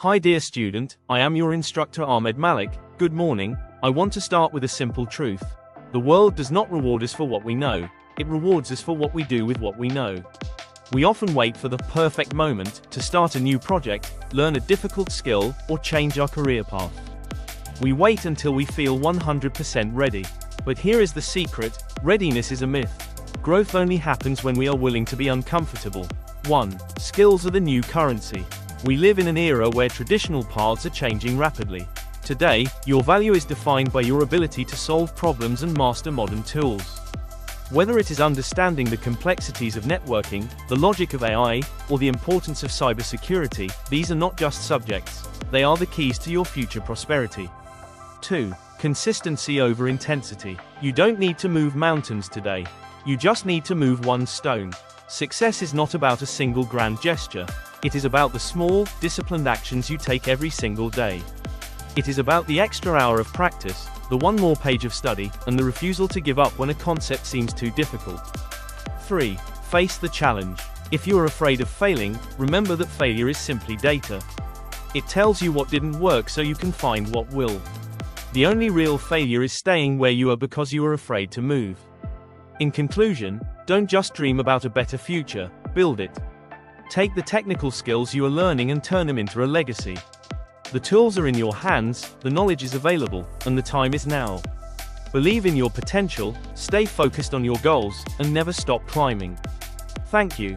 Hi dear student, I am your instructor Ahmed Malik. Good morning. I want to start with a simple truth. The world does not reward us for what we know, it rewards us for what we do with what we know. We often wait for the perfect moment to start a new project, learn a difficult skill, or change our career path. We wait until we feel 100% ready. But here is the secret: readiness is a myth. Growth only happens when we are willing to be uncomfortable. 1. Skills are the new currency. We live in an era where traditional paths are changing rapidly. Today, your value is defined by your ability to solve problems and master modern tools. Whether it is understanding the complexities of networking, the logic of AI, or the importance of cybersecurity, these are not just subjects, they are the keys to your future prosperity. 2. Consistency over intensity. You don't need to move mountains today. You just need to move one stone. Success is not about a single grand gesture. It is about the small, disciplined actions you take every single day. It is about the extra hour of practice, the one more page of study, and the refusal to give up when a concept seems too difficult. 3. Face the challenge. If you are afraid of failing, remember that failure is simply data. It tells you what didn't work so you can find what will. The only real failure is staying where you are because you are afraid to move. In conclusion, don't just dream about a better future, build it. Take the technical skills you are learning and turn them into a legacy. The tools are in your hands, the knowledge is available, and the time is now. Believe in your potential, stay focused on your goals, and never stop climbing. Thank you.